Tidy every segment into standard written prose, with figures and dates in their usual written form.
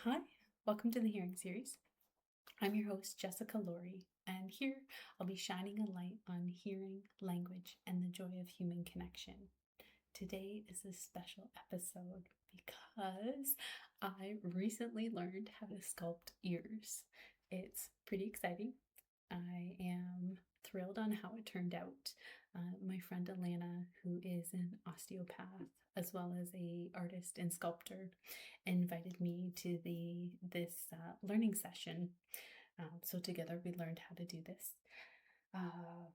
Hi, welcome to the Hearing Series. I'm your host, Jessica Laurie, and here I'll be shining a light on hearing, language, and the joy of human connection. Today is a special episode because I recently learned how to sculpt ears. It's pretty exciting. I am thrilled on how it turned out. My friend Alana, who is an osteopath as well as a artist and sculptor, invited me to this learning session. So together we learned how to do this. Uh,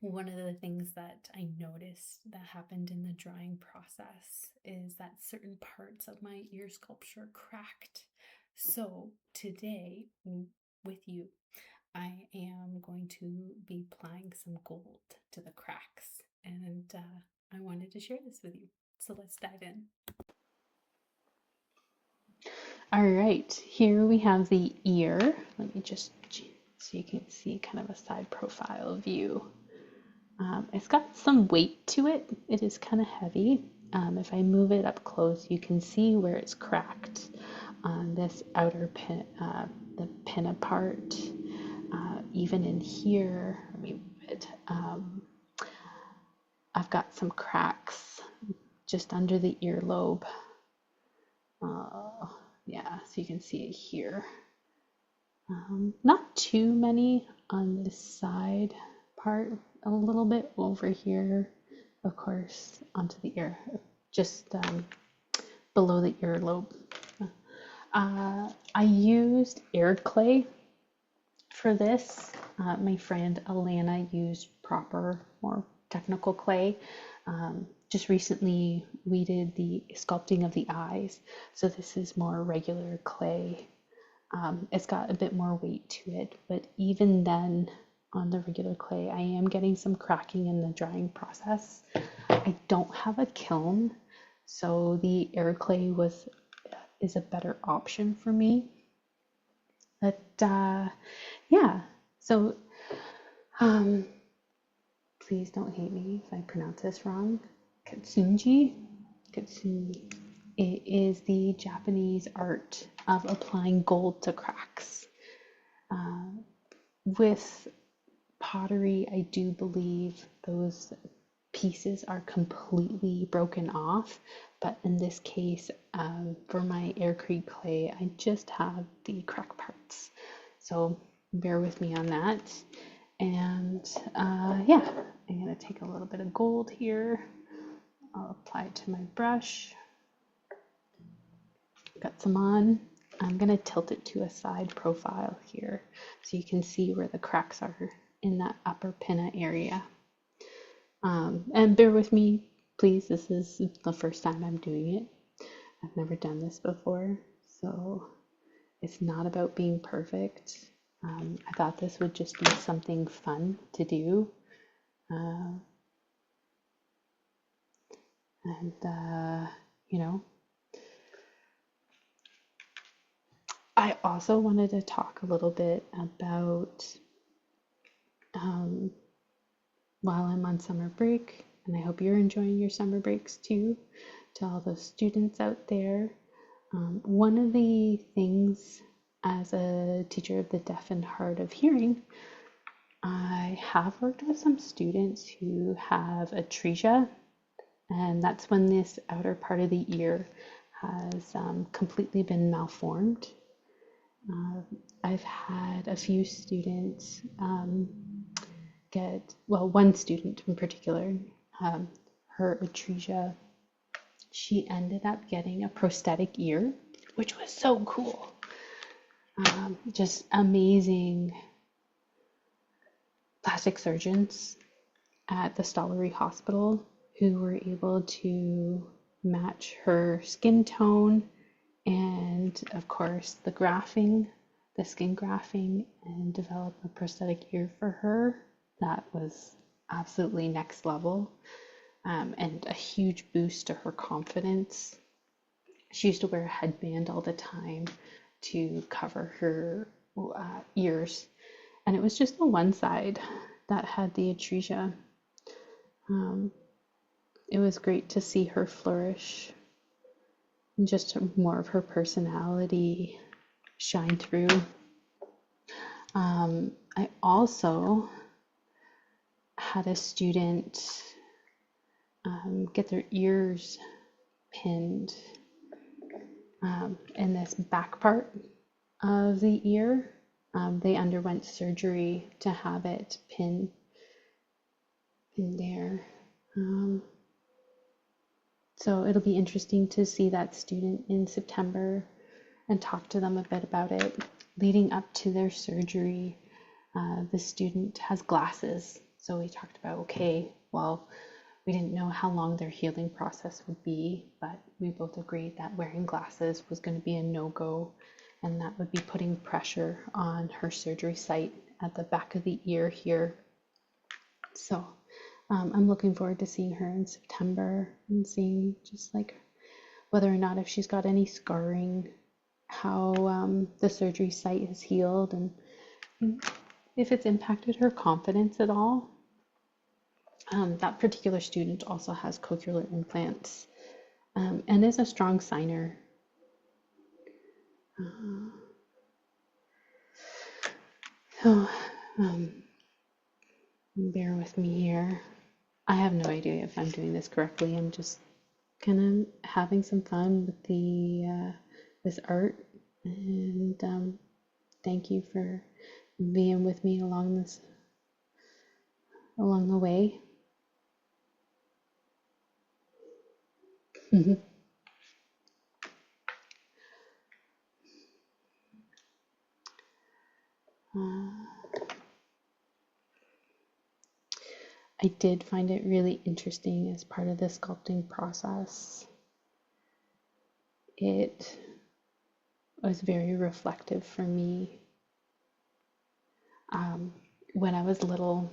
One of the things that I noticed that happened in the drawing process is that certain parts of my ear sculpture cracked. So today, with you, I am going to be applying some gold to the cracks, and I wanted to share this with you. So let's dive in. All right, here we have the ear. Let me just so you can see kind of a side profile view. It's got some weight to it. It is kind of heavy. If I move it up close, you can see where it's cracked on this outer pin, the pinna part. Even in here, let me move it. I've got some cracks just under the earlobe. Yeah, so you can see it here. Not too many on this side part, a little bit over here, of course, onto the ear, just below the earlobe. I used air clay for this. My friend Alana used proper, more technical clay. Just recently we did the sculpting of the eyes, so this is more regular clay. It's got a bit more weight to it, but even then on the regular clay, I am getting some cracking in the drying process. I don't have a kiln, so the air clay is a better option for me. But yeah, so please don't hate me if I pronounce this wrong. Kintsugi. It is the Japanese art of applying gold to cracks. With pottery, I do believe those pieces are completely broken off, but in this case, for my air clay, I just have the crack parts. So bear with me on that. And yeah, I'm going to take a little bit of gold here. I'll apply it to my brush. Got some on. I'm going to tilt it to a side profile here so you can see where the cracks are in that upper pinna area. And bear with me, please. This is the first time I'm doing it. I've never done this before, so it's not about being perfect. I thought this would just be something fun to do. You know, I also wanted to talk a little bit about while I'm on summer break, and I hope you're enjoying your summer breaks too, to all those students out there. One of the things as a teacher of the deaf and hard of hearing, I have worked with some students who have atresia, and that's when this outer part of the ear has completely been malformed. I've had a few students one student in particular, her atresia, she ended up getting a prosthetic ear, which was so cool. Just amazing plastic surgeons at the Stollery Hospital who were able to match her skin tone and, of course, the skin grafting, and develop a prosthetic ear for her. That was absolutely next level, and a huge boost to her confidence. She used to wear a headband all the time to cover her ears, and it was just the one side that had the atresia. It was great to see her flourish just more of her personality shine through. I also had a student get their ears pinned in this back part of the ear. They underwent surgery to have it pinned there. So it'll be interesting to see that student in September and talk to them a bit about it. Leading up to their surgery, the student has glasses. So we talked about, okay, well, we didn't know how long their healing process would be, but we both agreed that wearing glasses was going to be a no-go, and that would be putting pressure on her surgery site at the back of the ear here. So I'm looking forward to seeing her in September and seeing just like whether or not if she's got any scarring, how the surgery site has healed, and if it's impacted her confidence at all. That particular student also has cochlear implants and is a strong signer. Bear with me here. I have no idea if I'm doing this correctly. I'm just kind of having some fun with the this art, and thank you for being with me along the way. I did find it really interesting as part of the sculpting process. It was very reflective for me. When I was little,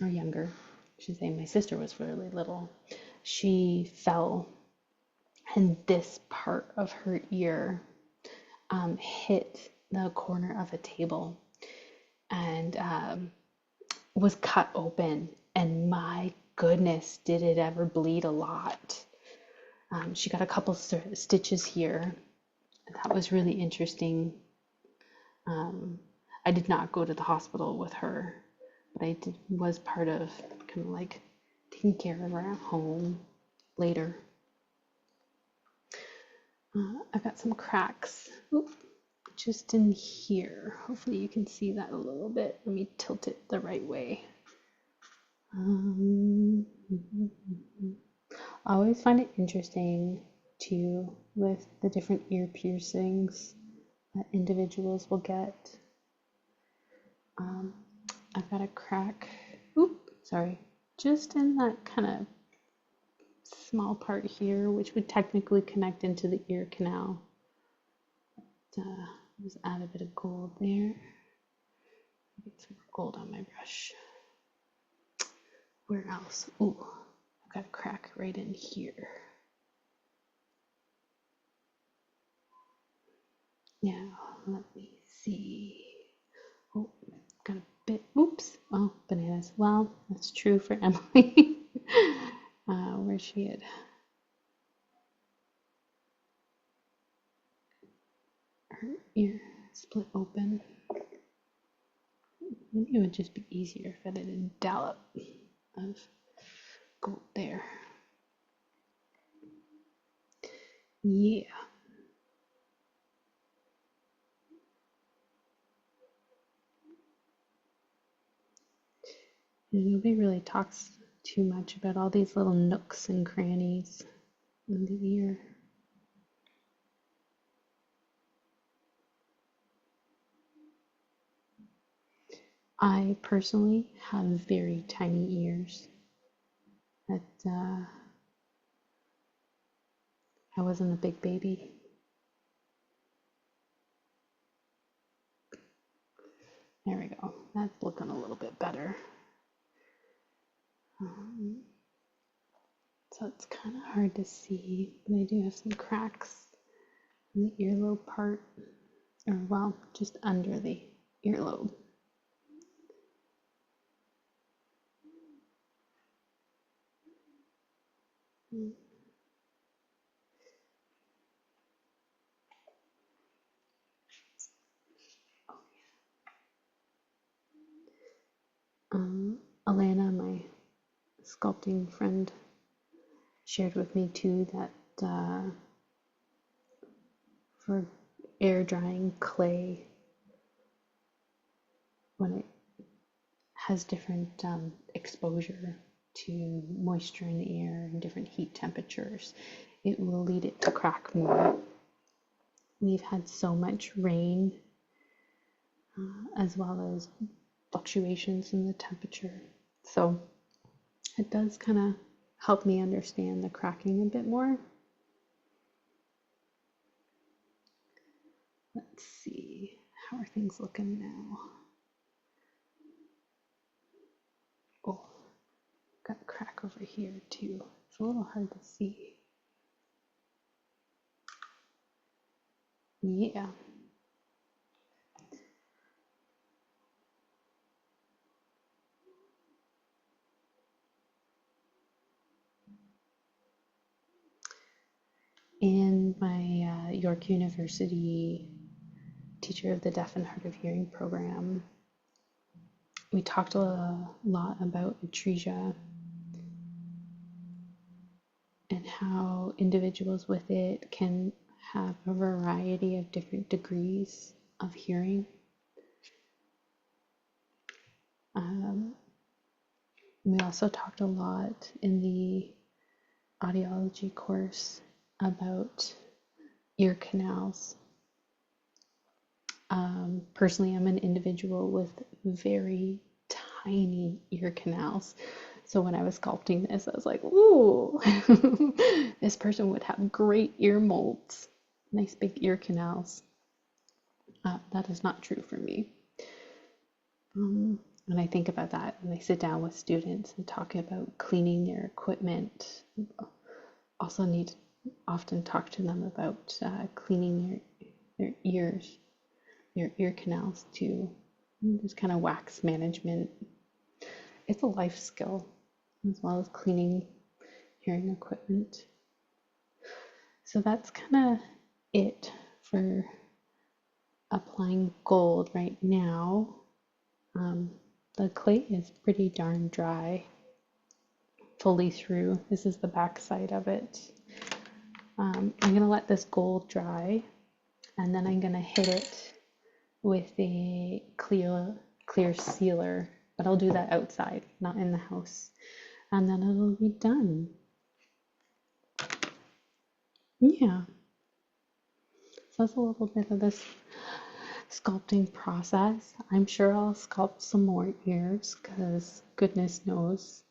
or younger, I should say, my sister was really little, she fell, and this part of her ear hit the corner of a table and was cut open, and my goodness, did it ever bleed a lot. She got a couple stitches here. That was really interesting. I did not go to the hospital with her, but I was part of kind of like taking care of her at home later. I've got some cracks just in here. Hopefully you can see that a little bit. Let me tilt it the right way. I always find it interesting too with the different ear piercings that individuals will get. I've got a crack, just in that kind of small part here, which would technically connect into the ear canal. Just add a bit of gold there. Get some more gold on my brush. Where else? Ooh, I've got a crack right in here. Now, let me see. Oh, got a bit, oops, oh, bananas. Well, that's true for Emily. Where's she at? Her ear split open. Maybe it would just be easier if I did a dollop of gold there. Yeah. Nobody really talks too much about all these little nooks and crannies in the ear. I personally have very tiny ears. That I wasn't a big baby. There we go. That's looking a little bit better. So it's kind of hard to see, but I do have some cracks in the earlobe part, or well, just under the earlobe. Alana, my sculpting friend, shared with me too that for air drying clay, when it has different exposure to moisture in the air and different heat temperatures, it will lead it to crack more. We've had so much rain as well as fluctuations in the temperature. So it does kind of help me understand the cracking a bit more. Let's see, how are things looking now? Oh, got a crack over here too. It's a little hard to see. Yeah. In my York University Teacher of the Deaf and Hard of Hearing program, we talked a lot about atresia and how individuals with it can have a variety of different degrees of hearing. We also talked a lot in the audiology course about ear canals. Personally, I'm an individual with very tiny ear canals. So when I was sculpting this, I was like, ooh, this person would have great ear molds, nice big ear canals. That is not true for me. When I think about that, when I sit down with students and talk about cleaning their equipment, also need to often talk to them about cleaning their ears, their ear canals too. Just kind of wax management. It's a life skill as well as cleaning hearing equipment. So that's kind of it for applying gold right now. The clay is pretty darn dry fully through. This is the back side of it. I'm going to let this gold dry, and then I'm going to hit it with a clear sealer, but I'll do that outside, not in the house, and then it'll be done. Yeah, so that's a little bit of this sculpting process. I'm sure I'll sculpt some more ears because goodness knows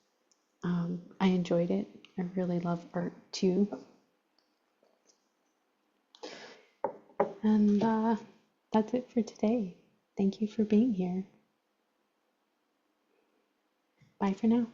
I enjoyed it. I really love art too. And that's it for today. Thank you for being here. Bye for now.